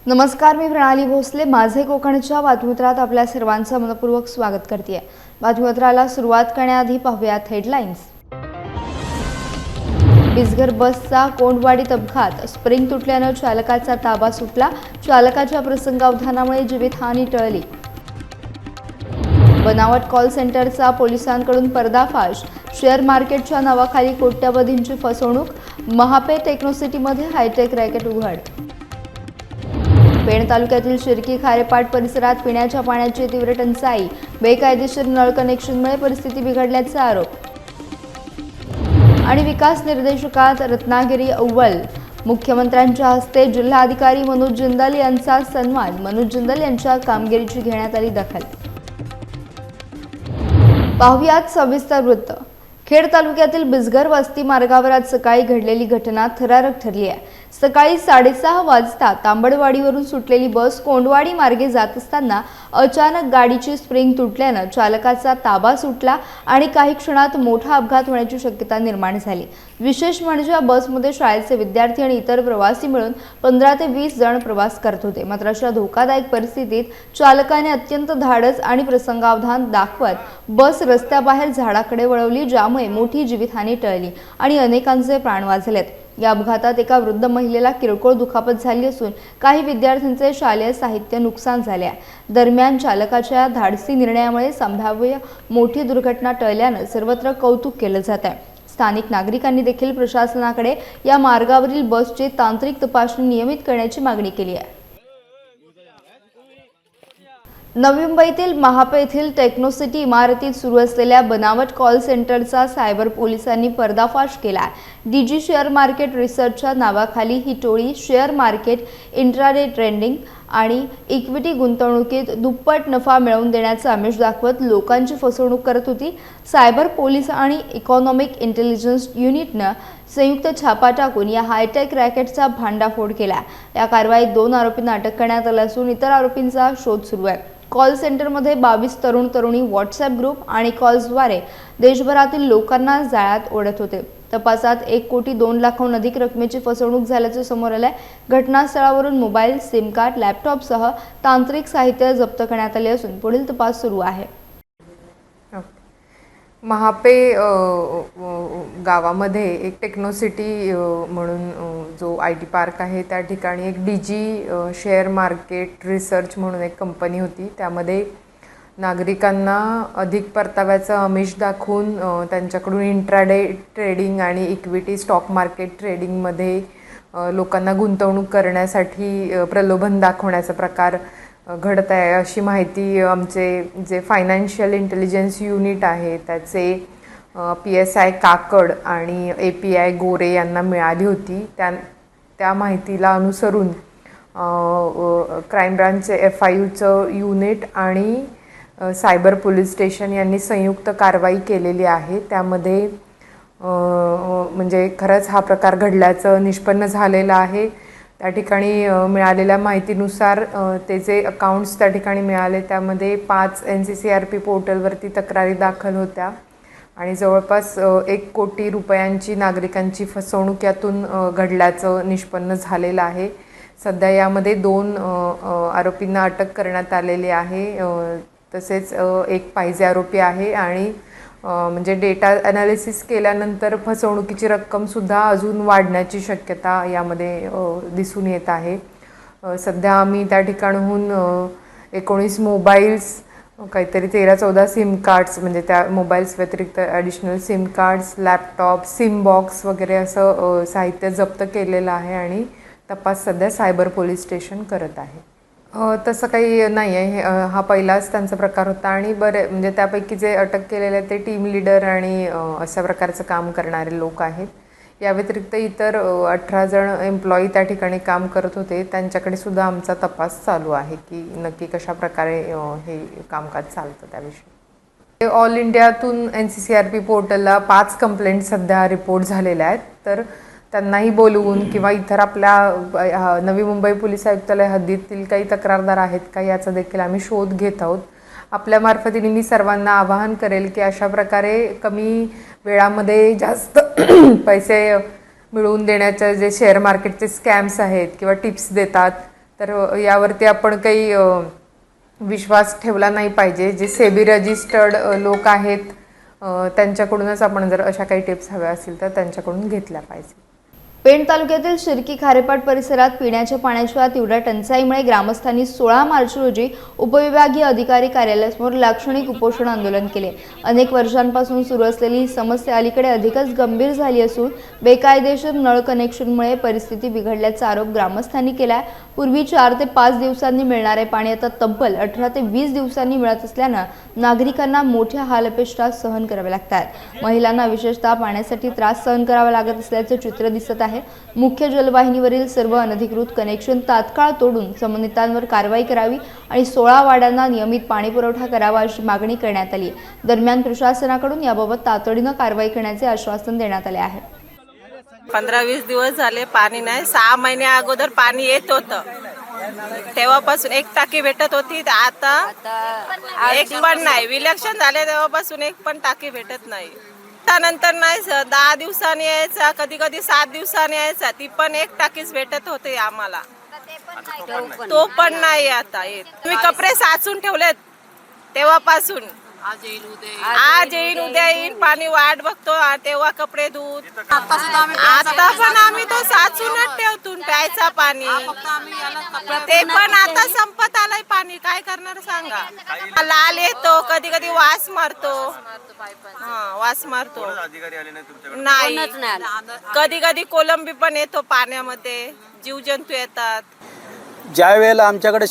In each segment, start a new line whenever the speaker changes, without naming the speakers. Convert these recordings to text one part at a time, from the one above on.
नमस्कार, मी प्रणाली भोसले. माझे कोकणच्या बातमीपत्रात आपल्या सर्वांचं मनपूर्वक स्वागत करते. बातमीपत्राला सुरुवात करण्याआधी पाहूयात हेडलाईन्स. बिसगर बसचा कोंडवाडीत अपघात. स्प्रिंग तुटल्यानं चालकाचा ताबा सुटला. चालकाच्या प्रसंगावधानामुळे जीवितहानी टळली. बनावट कॉल सेंटरचा पोलिसांकडून पर्दाफाश. शेअर मार्केटच्या नावाखाली कोट्यवधींची फसवणूक. महापे टेक्नोसिटीमध्ये हायटेक रॅकेट उघड. पेण तालुक्यातील शिर्की खारेपाट परिसरात पिण्याच्या पाण्याची तीव्र टंचाई. बेकायदेशीर नळ कनेक्शनमुळे परिस्थिती बिघडल्याचा आरोप. आणि विकास निर्देशकात रत्नागिरी अव्वल. मुख्यमंत्र्यांच्या हस्ते जिल्हाधिकारी मनोज जिंदाल यांचा सन्मान. मनोज जिंदाल यांच्या कामगिरीची घेण्यात आली दखल. पाहुयात सविस्तर वृत्त. खेड तालुक्यातील बिसगर वस्ती मार्गावर आज सकाळी घडलेली घटना थरारक ठरली आहे. सकाळी 6:30 वाजता तांबडवाडीवरून सुटलेली बस कोंडवाडी मार्गे जात असताना अचानक गाडीची स्प्रिंग तुटल्यानं चालकाचा ताबा सुटला आणि काही क्षणात मोठा अपघात होण्याची शक्यता निर्माण झाली. विशेष म्हणजे या बसमध्ये शाळेचे विद्यार्थी आणि इतर प्रवासी मिळून 15 ते 20 जण प्रवास करत होते. मात्र अशा धोकादायक परिस्थितीत चालकाने अत्यंत धाडस आणि प्रसंगावधान दाखवत बस रस्त्याबाहेर झाडाकडे वळवली, ज्यामुळे मोठी जीवितहानी टळली आणि अनेकांचे प्राण वाचलेत. या अपघातात एका वृद्ध महिलेला किरकोळ दुखापत झाली असून काही विद्यार्थ्यांचे शालेय साहित्य नुकसान झाले आहे. दरम्यान चालकाच्या धाडसी निर्णयामुळे संभाव्य मोठी दुर्घटना टळल्यानं सर्वत्र कौतुक केलं जात आहे. स्थानिक नागरिकांनी देखील प्रशासनाकडे या मार्गावरील बसची तांत्रिक तपासणी नियमित करण्याची मागणी केली आहे. नवी मुंबईतील महापे येथील टेक्नोसिटी इमारतीत सुरू असलेल्या बनावट कॉल सेंटरचा सायबर पोलिसांनी पर्दाफाश केला. डीजी शेअर मार्केट रिसर्चच्या नावाखाली ही टोळी शेअर मार्केट, इंट्राडे ट्रेडिंग आणि इक्विटी गुंतवणुकीत दुप्पट नफा मिळवून देण्याचा आमिष दाखवत लोकांची फसवणूक करत होती. सायबर पोलीस आणि इकॉनॉमिक इंटेलिजन्स युनिटनं संयुक्त छापा टाकून या हायटेक रॅकेटचा भांडाफोड केला. या कारवाईत 2 आरोपींना अटक करण्यात आलं असून इतर आरोपींचा शोध सुरू आहे. कॉल सेंटरमध्ये 22 तरुण तरुणी व्हॉट्सॲप ग्रुप आणि कॉल्सद्वारे देशभरातील लोकांना जाळ्यात ओढत होते. तपासात 1 कोटी 2 लाखांहून अधिक रकमेची फसवणूक झाल्याचे समोर आले. घटनास्थळावरून मोबाईल, सिम कार्ड, लॅपटॉपसह तांत्रिक साहित्य जप्त करण्यात आले असून पुढील तपास सुरू आहे.
महापे गावामध्ये एक टेक्नोसिटी म्हणून जो IT पार्क आहे त्या ठिकाणी एक डीजी शेअर मार्केट रिसर्च म्हणून एक कंपनी होती. त्यामध्ये नागरिकांना अधिक परताव्याचं आमिष दाखवून त्यांच्याकडून इंट्राडे ट्रेडिंग आणि इक्विटी स्टॉक मार्केट ट्रेडिंगमध्ये लोकांना गुंतवणूक करण्यासाठी प्रलोभन दाखवण्याचा प्रकार घडत आहे अशी माहिती आमचे जे फायनान्शियल इंटेलिजन्स युनिट आहे त्याचे PSI काकड आणि API गोरे यांना मिळाली होती. त्या माहितीला अनुसरून क्राईम ब्रांचचे FIUचं युनिट आणि सायबर पोलीस स्टेशन यांनी संयुक्त कारवाई केलेली आहे. त्यामध्ये म्हणजे खरंच हा प्रकार घडल्याचं निष्पन्न झालेलं आहे. त्या ठिकाणी मिळालेल्या माहितीनुसार त्याचे अकाउंट्स त्या ठिकाणी मिळाले. त्यामध्ये 5 NCCRP पोर्टलवरती तक्रारी दाखल होत्या आणि जवळपास 1 कोटी रुपयांची नागरिकांची फसवणूक यातून घडल्याचं निष्पन्न झालेलं आहे. सध्या यामध्ये 2 आरोपींना अटक करण्यात आलेली आहे. तसेच एक पाहिजे आरोपी आहे आणि म्हणजे डेटा ॲनालिसिस केल्यानंतर फसवणुकीची रक्कमसुद्धा अजून वाढण्याची शक्यता यामध्ये दिसून येत आहे. सध्या आम्ही त्या ठिकाणाहून 19 मोबाईल्स, काहीतरी 13-14 सिम कार्ड्स, म्हणजे त्या मोबाईल्स व्यतिरिक्त additional SIM cards, laptop, SIM box वगैरे असं साहित्य जप्त केलेलं आहे आणि तपास सध्या सायबर पोलीस स्टेशन करत आहे. तसं काही नाही आहे. हा पहिलाच त्यांचा प्रकार होता आणि म्हणजे त्यापैकी जे अटक केलेले ते टीम लीडर आणि अशा प्रकारचं काम करणारे लोक आहेत. या व्यतिरिक्त इतर 18 जण एम्प्लॉई त्या ठिकाणी काम करत होते. त्यांच्याकडे सुद्धा आमचा तपास चालू आहे की नक्की कशा प्रकारे हे कामकाज चालतं त्याविषयी. ऑल इंडियातून NCCRP पोर्टलला 5 कंप्लेंट सध्या रिपोर्ट झालेल्या आहेत. तर त्यांनाही बोलवून किंवा इतर आपल्या नवी मुंबई पोलीस आयुक्तालय हद्दीतील काही तक्रारदार आहेत का याचा देखील आम्ही शोध घेत आहोत. आपल्या मार्फतीने मी सर्वांना आवाहन करेल की अशा प्रकारे कमी वेळामध्ये जास्त पैसे मिळवून देण्याचे जे शेअर मार्केटचे स्कॅम्स आहेत किंवा टिप्स देतात तर यावरती आपण काही विश्वास ठेवला नाही पाहिजे. जे सेबी रजिस्टर्ड लोक आहेत त्यांच्याकडूनच आपण जर अशा काही टिप्स हव्या असतील तर त्यांच्याकडून घेतल्या पाहिजे.
पेण तालुक्यातील शिर्की खारेपाट परिसरात पिण्याच्या पाण्याच्या तीव्र टंचाईमुळे ग्रामस्थांनी 16 मार्च रोजी उपविभागीय अधिकारी कार्यालयासमोर लाक्षणिक उपोषण आंदोलन केले. अनेक वर्षांपासून सुरू असलेली ही समस्या अलीकडे अधिकच गंभीर झाली असून बेकायदेशीर नळ कनेक्शनमुळे परिस्थिती बिघडल्याचा आरोप ग्रामस्थांनी केला. पूर्वी 4 ते 5 दिवसांनी मिळणारे पाणी आता तब्बल 18 ते 20 दिवसांनी मिळत असल्यानं नागरिकांना मोठ्या हालअपेष्टा सहन कराव्या लागतात. महिलांना विशेषतः पाण्यासाठी त्रास सहन करावा लागत असल्याचे चित्र दिसत आहे. मुख्य जलवाहिनीवरील सर्व अनधिकृत कनेक्शन तात्काळ तोडून संबंधितांवर कारवाई करावी आणि 16 वाड्यांना नियमित पाणी पुरवठा करावा अशी मागणी करण्यात आली. दरम्यान प्रशासनाकडून याबाबत तातडीनं कारवाई करण्याचे आश्वासन देण्यात आले आहे.
15-20 दिवस झाले पाणी नाही. 6 महिन्या अगोदर पाणी येत होतं, तेव्हापासून एक टाकी भेटत होती. आता एक पण नाही. विलक्षण झाले तेव्हापासून एक पण टाकी भेटत नाही. त्यानंतर नाही 10 दिवसांनी यायचा, कधी कधी 7 दिवसांनी यायचा. ती पण एक टाकीच भेटत होते आम्हाला. तो पण नाही आता येत. तुम्ही कपडे साचून ठेवलेत तेव्हापासून. आज येईल उद्या येईल, पाणी वाट बघतो तेव्हा कपडे धुत. आता पण आम्ही तो साचूनच ठेवतो प्यायचा पाणी. ते पण आता संपत आलंय पाणी. काय करणार सांगा. लाल येतो, कधी कधी वास मारतो. वास मारतो नाही. कधी कधी कोलंबी पण येतो पाण्यामध्ये, जीवजंतू येतात.
ज्या वेळेला आमच्याकडे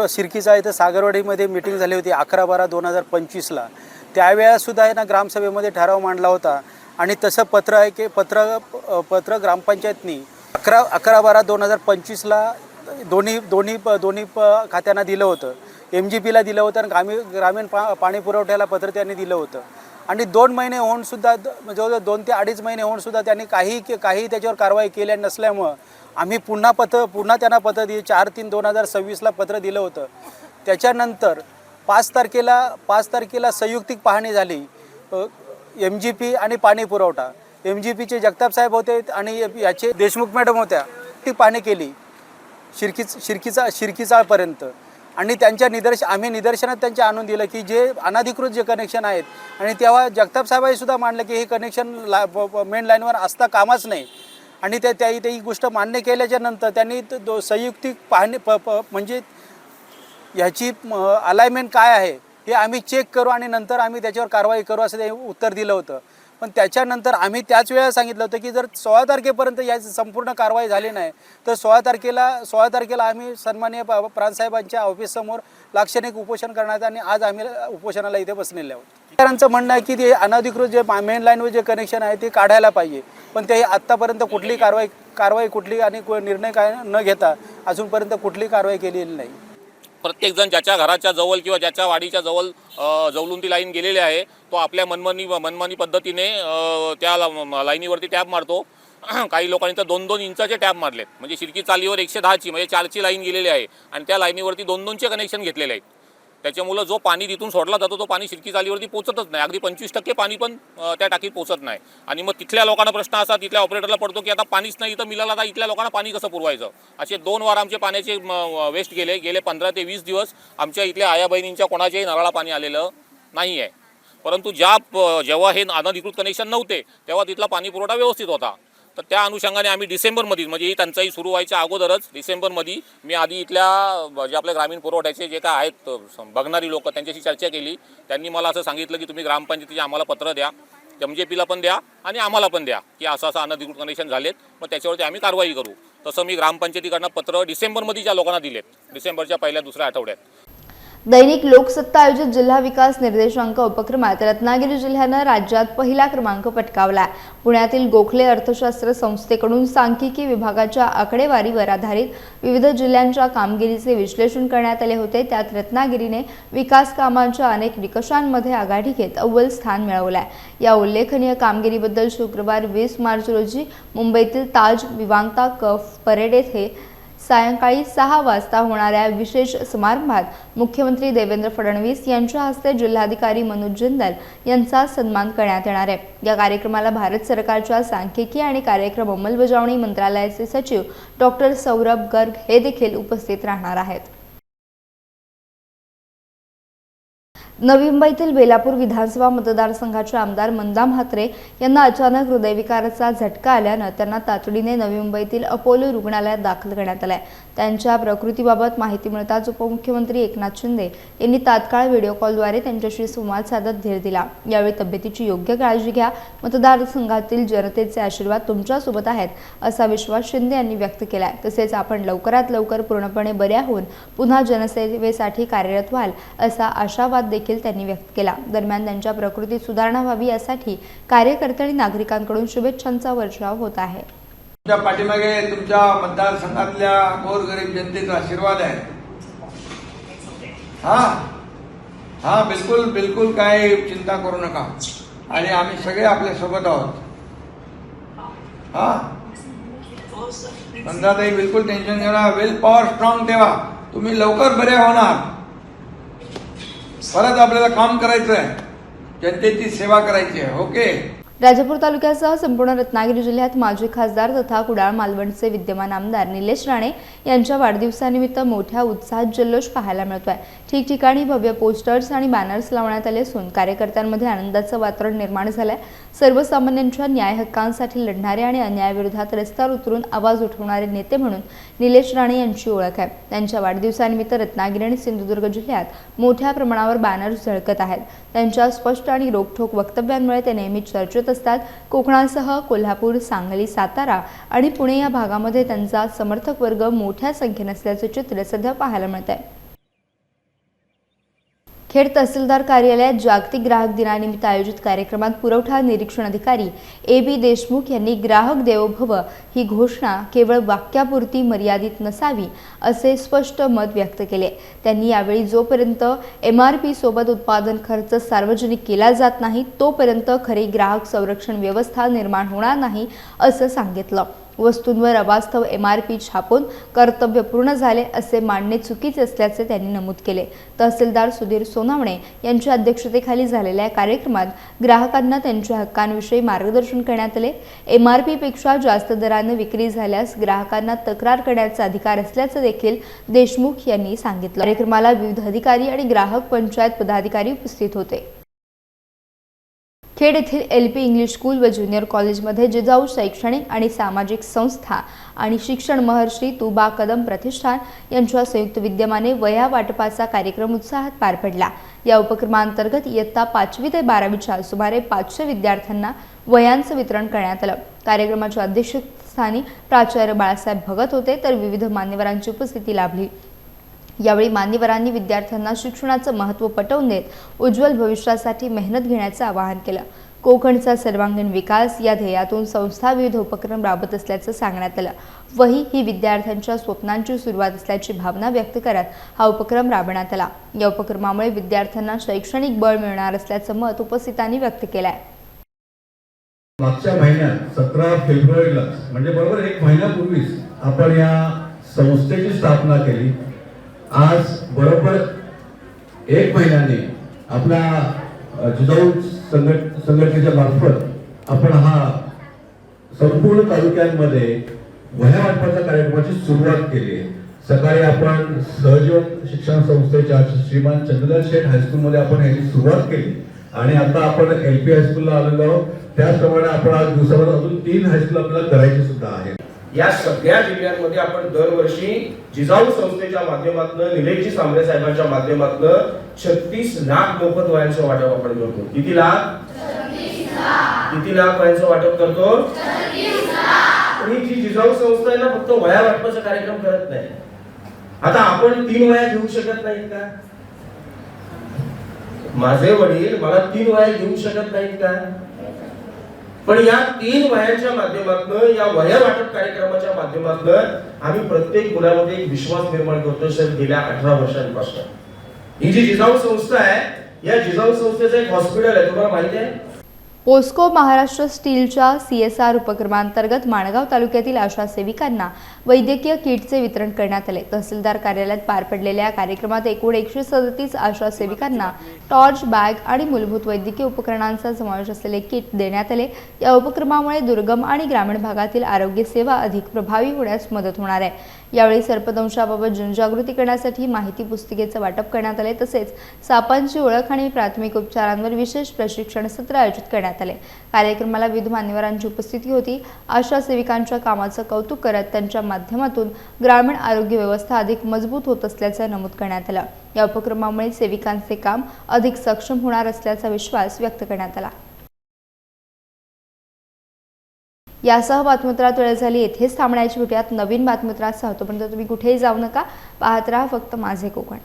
शिर्कीचा इथं सागरवाडीमध्ये मीटिंग झाली होती 11/12/2025ला, त्यावेळेलासुद्धा आहे ना ग्रामसभेमध्ये ठराव मांडला होता आणि तसं पत्र आहे की पत्र ग्रामपंचायतनी 11/12/2025ला दोन्ही खात्यांना दिलं होतं. MGPला दिलं होतं आणि ग्रामीण पाणी पुरवठ्याला पत्र त्यांनी दिलं होतं. आणि 2 महिने होऊनसुद्धा जवळजवळ 2 ते 2.5 महिने होऊनसुद्धा त्यांनी काही त्याच्यावर कारवाई केल्या नसल्यामुळं आम्ही पुन्हा त्यांना पत्र 4/3/2026ला पत्र दिलं होतं. त्याच्यानंतर 5 तारखेला संयुक्तिक पाहणी झाली. MGP आणि पाणी पुरवठा. MGPचे जगताप साहेब होते आणि याचे देशमुख मॅडम होत्या. ती पाहणी केली शिर्कीचापर्यंत आणि आम्ही निदर्शनात त्यांच्या आणून दिलं की जे अनधिकृत जे कनेक्शन आहेत आणि तेव्हा जगताप साहेबांनी सुद्धा मांडलं की हे कनेक्शन मेन लाईनवर असता कामाच नाही. आणि ही गोष्ट मान्य केल्याच्या नंतर त्यांनी संयुक्तिक पाहणी म्हणजे ह्याची अलाइनमेंट काय आहे हे आम्ही चेक करू आणि नंतर आम्ही त्याच्यावर कारवाई करू असं ते उत्तर दिलं होतं. पण त्याच्यानंतर आम्ही त्याच वेळेला सांगितलं होतं की जर 16 तारखेपर्यंत याची संपूर्ण कारवाई झाली नाही तर 16 तारखेला आम्ही सन्माननीय प्रांतसाहेबांच्या ऑफिससमोर लाक्षणिक उपोषण करण्यात आणि आज आम्ही उपोषणाला इथे बसलेले आहोत. शेतकऱ्यांचं म्हणणं आहे की ते अनधिकृत जे मेन लाईनवर जे कनेक्शन आहे ते काढायला पाहिजे, पण ते आत्तापर्यंत कुठली कारवाई कुठली आणि निर्णय काय न घेता अजूनपर्यंत कुठली कारवाई केलेली नाही.
प्रत्येकजण ज्याच्या घराच्या जवळ किंवा ज्याच्या वाडीच्या जवळ जवळून ती लाईन गेलेली आहे तो आपल्या मनमानी पद्धतीने त्या लाईनीवरती टॅप मारतो. काही लोकांनी तर 2-2 इंचाचे टॅप मारलेत. म्हणजे शिर्की चालीवर 110ची म्हणजे 4ची लाईन गेलेली आहे आणि त्या लाईनीवरती 2-2चे कनेक्शन घेतलेले आहेत. त्याच्यामुळं जो पाणी तिथून सोडला जातो तो पाणी शिर्की चालीवरती पोचतच नाही. अगदी 25% पाणी पण त्या टाकीत पोचत नाही. आणि मग तिथल्या लोकांना प्रश्न असा तिथल्या ऑपरेटरला पडतो की आता पाणीच नाही तर मिळालं, आता इथल्या लोकांना पाणी कसं पुरवायचं. असे 2 वार आमचे पाण्याचे वेस्ट गेले 15 ते 20 दिवस आमच्या इथल्या आया बहिणींच्या कोणाच्याही नळाला पाणी आलेलं नाही आहे. परंतु जेव्हा हे अनधिकृत कनेक्शन नव्हते तेव्हा तिथला पाणी पुरवठा व्यवस्थित होता. तर त्या अनुषंगाने आम्ही डिसेंबरमध्ये म्हणजे ही टंचाई सुरू व्हायच्या अगोदरच डिसेंबरमध्ये मी आधी इथल्या जे आपल्या ग्रामीण पुरवठ्याचे जे काय आहेत बघणारी लोक त्यांच्याशी चर्चा केली. त्यांनी मला असं सांगितलं की तुम्ही ग्रामपंचायतीचे आम्हाला पत्र द्या, MGPला पण द्या आणि आम्हाला पण द्या की असं अनधिकृत कनेक्शन झालेत, मग त्याच्यावरती आम्ही कारवाई करू. तसं मी ग्रामपंचायतीकडनं पत्र डिसेंबरमध्ये ज्या लोकांना दिलेत, डिसेंबरच्या 1-2 आठवड्यात.
दैनिक लोकसत्ता आयोजित जिल्हा विकास निर्देशांक उपक्रमात रत्नागिरी जिल्ह्यानं राज्यात पहिला क्रमांक पटकावला. पुण्यातील गोखले अर्थशास्त्र संस्थेकडून सांख्यिकी विभागाच्या आकडेवारीवर आधारित विविध जिल्ह्यांच्या कामगिरीचे विश्लेषण करण्यात आले होते. त्यात रत्नागिरीने विकास कामांच्या अनेक निकषांमध्ये आघाडी घेत अव्वल स्थान मिळवले. या उल्लेखनीय कामगिरीबद्दल शुक्रवार 20 मार्च रोजी मुंबईतील ताज विवांता कफ परेड येथे सायंकाळी 6 वाजता होणाऱ्या विशेष समारंभात मुख्यमंत्री देवेंद्र फडणवीस यांच्या हस्ते जिल्हाधिकारी मनोज जिंदाल यांचा सन्मान करण्यात येणार आहे। या कार्यक्रमाला भारत सरकारच्या सांख्यिकी आणि कार्यक्रम अंमलबजावणी मंत्रालयाचे सचिव डॉक्टर सौरभ गर्ग हे देखील उपस्थित राहणार आहेत। नवी मुंबईतील बेलापूर विधानसभा मतदारसंघाचे आमदार मंदा म्हात्रे यांना अचानक हृदयविकाराचा झटका आल्यानं त्यांना तातडीने नवी मुंबईतील अपोलो रुग्णालयात दाखल करण्यात आले। त्यांच्या प्रकृतीबाबत माहिती मिळताच उपमुख्यमंत्री एकनाथ शिंदे यांनी तात्काळ व्हिडिओ कॉलद्वारे त्यांच्याशी संवाद साधत धीर दिला। यावेळी तब्येतीची योग्य काळजी घ्या, मतदारसंघातील जनतेचे आशीर्वाद तुमच्यासोबत आहेत असा विश्वास शिंदे यांनी व्यक्त केला। तसेच आपण लवकरात लवकर पूर्णपणे बऱ्या होऊन पुन्हा जनसेवेसाठी कार्यरत व्हाल असा आशावाद देखील त्यांनी व्यक्त केला। दरम्यान त्यांच्या प्रकृतीत सुधारणा व्हावी यासाठी कार्यकर्ते आणि नागरिकांकडून शुभेच्छांचा वर्षाव होत आहे।
तुमच्या पाठीमागे तुमच्या मतदारसंघातल्या गोरगरीब जनतेचा आशीर्वाद आहे। हा बिलकुल बिलकुल काही चिंता करू नका आणि आम्ही सगळे आपल्या सोबत आहोत। मंदाताई बिलकुल टेन्शन घेऊ नका, विल पॉवर स्ट्रॉंग ठेवा, तुम्ही लवकर बरे होणार। परत आपल्याला काम करायचं आहे, जनतेची सेवा करायची आहे। ओके।
राजापूर तालुक्यासह संपूर्ण रत्नागिरी जिल्ह्यात माजी खासदार तथा कुडाळ मालवणचे विद्यमान आमदार निलेश राणे यांच्या वाढदिवसानिमित्त मोठ्या उत्साहात जल्लोष पाहायला मिळतोय। ठिकठिकाणी भव्य पोस्टर्स आणि बॅनर्स लावण्यात आले असून कार्यकर्त्यांमध्ये आनंदाचं वातावरण निर्माण झालंय। सर्वसामान्यांच्या न्याय हक्कांसाठी लढणारे आणि अन्यायाविरोधात रस्त्यावर उतरून आवाज उठवणारे नेते म्हणून निलेश राणे यांची ओळख आहे। त्यांच्या वाढदिवसानिमित्त रत्नागिरी आणि सिंधुदुर्ग जिल्ह्यात मोठ्या प्रमाणावर बॅनर्स झळकत आहेत। त्यांच्या स्पष्ट आणि रोखठोक वक्तव्यांमुळे ते नेहमी चर्चेत असतात। कोकणासह कोल्हापूर, सांगली, सातारा आणि पुणे या भागामध्ये त्यांचा समर्थक वर्ग मोठ्या संख्येने असल्याचे चित्र सध्या पाहायला मिळत आहे। खेड तहसीलदार कार्यालयात जागतिक ग्राहक दिनानिमित्त आयोजित कार्यक्रमात पुरवठा निरीक्षण अधिकारी AB देशमुख यांनी ग्राहक देवो भव ही घोषणा केवळ वाक्यापुरती मर्यादित नसावी असे स्पष्ट मत व्यक्त केले। त्यांनी यावेळी जोपर्यंत MRP सोबत उत्पादन खर्च सार्वजनिक केला जात नाही तोपर्यंत खरी ग्राहक संरक्षण व्यवस्था निर्माण होणार नाही असं सांगितलं। वस्तूंवर अवास्तव MRP छापून कर्तव्य पूर्ण झाले असे मानणे चुकीचे असल्याचे त्यांनी नमूद केले। तहसीलदार सुधीर सोनावणे यांच्या अध्यक्षतेखाली झालेल्या कार्यक्रमात ग्राहकांना त्यांच्या हक्कांविषयी मार्गदर्शन करण्यात आले। MRP पेक्षा जास्त दराने विक्री झाल्यास ग्राहकांना तक्रार करण्याचा अधिकार असल्याचे देखील देशमुख यांनी सांगितलं। कार्यक्रमाला विविध अधिकारी आणि ग्राहक पंचायत पदाधिकारी उपस्थित होते। खेड येथील LP इंग्लिश स्कूल व ज्युनियर कॉलेजमध्ये जिजाऊ शैक्षणिक आणि सामाजिक संस्था आणि शिक्षण महर्षी तुबा कदम प्रतिष्ठान यांच्या संयुक्त विद्यमाने वह्या वाटपाचा कार्यक्रम उत्साहात पार पडला। या उपक्रमांतर्गत इयत्ता 5वी ते 12वीच्या सुमारे 500 विद्यार्थ्यांना वह्यांचं वितरण करण्यात आलं। कार्यक्रमाच्या अध्यक्षस्थानी प्राचार्य बाळासाहेब भगत होते तर विविध मान्यवरांची उपस्थिती लाभली। यावेळी मान्यवरांनी विद्यार्थ्यांना शिक्षणाचं महत्त्व पटवून देत उज्ज्वल भविष्यासाठी मेहनत घेण्याचं आवाहन केलं। कोकणचा सर्वांगीण विकास या ध्येयातून संस्था विविध उपक्रम राबवत असल्याचं सांगण्यात आलं। वही ही विद्यार्थ्यांच्या स्वप्नांची सुरुवात असल्याची भावना व्यक्त करत हा उपक्रम राबवण्यात आला। या उपक्रमामुळे विद्यार्थ्यांना शैक्षणिक बळ मिळणार असल्याचं मत उपस्थितांनी व्यक्त केलं आहे।
मागच्या महिन्यात 17 फेब्रुवारीला म्हणजे बरोबर 1 महिन्यापूर्वीच आपण या संस्थेची स्थापना केली। आज बरोबर 1 महिन्याने आपल्या जिजाऊ संघटनेच्या मार्फत आपण हा संपूर्ण तालुक्यांमध्ये वह्या वाटपाच्या कार्यक्रमाची सुरुवात केली आहे। सकाळी आपण सहजीवन शिक्षण संस्थेच्या श्रीमान चंद्रलाल शेठ हायस्कूलमध्ये आपण याची सुरुवात केली आणि आता आपण LP हायस्कूलला आलेलो आहोत। त्याचप्रमाणे आपण आज दिवसावर अजून 3 हायस्कूल आपल्याला करायची सुद्धा आहे।
या सगळ्या जिल्ह्यांमध्ये आपण दरवर्षी जिजाऊ संस्थेच्या माध्यमातून निलेशजी सांबरे साहेबांच्या माध्यमातून 36 लाख मोफत वह्यांचं वाटप आपण करतो। किती लाख? 36 लाख। किती लाख वह्यांचं वाटप करतो? 36 लाख। ही जी जिजाऊ संस्था आहे ना फक्त वह्या वाटपाचा कार्यक्रम करत नाही। आता आपण 3 वह्या घेऊ शकत नाहीत का? माझे वडील मला 3 वह्या घेऊ शकत नाहीत का? पण या 3 वह्यांच्या माध्यमातून या वह्या वाटप कार्यक्रमाच्या माध्यमातून आम्ही प्रत्येक मुलामध्ये एक विश्वास निर्माण करतो सर गेल्या 18 वर्षांपासून। ही जी जिजाऊ संस्था आहे या जिजाऊ संस्थेचं एक हॉस्पिटल आहे, तुम्हाला माहिती आहे?
पोस्को महाराष्ट्र स्टीलच्या CSR उपक्रमांतर्गत माणगाव तालुक्यातील आशा सेविकांना वैद्यकीय किटचे वितरण करण्यात आले। तहसीलदार कार्यालयात पार पडलेल्या या कार्यक्रमात एकूण 137 आशा सेविकांना टॉर्च, बॅग आणि मूलभूत वैद्यकीय उपकरणांचा समावेश असलेले किट देण्यात आले। या उपक्रमामुळे दुर्गम आणि ग्रामीण भागातील आरोग्य सेवा अधिक प्रभावी होण्यास मदत होणार आहे। यावेळी सर्पदंशाबाबत जनजागृती करण्यासाठी माहिती पुस्तिकेचं वाटप करण्यात आले। तसेच सापांची ओळख आणि प्राथमिक उपचारांवर विशेष प्रशिक्षण सत्र आयोजित करण्यात आले। कार्यक्रमाला विविध मान्यवरांची उपस्थिती होती। आशा सेविकांच्या कामाचं कौतुक करत त्यांच्या माध्यमातून ग्रामीण आरोग्य व्यवस्था अधिक मजबूत होत असल्याचं नमूद करण्यात आलं। या उपक्रमामुळे सेविकांचे काम अधिक सक्षम होणार असल्याचा विश्वास व्यक्त करण्यात आला। यासह बातमीपत्रात वेळ झाली येथेच थांबण्याची भेटूयात नवीन बातमीपत्रात. तोपर्यंत तुम्ही कुठेही जाऊ नका, पाहत राहा फक्त माझे कोकण.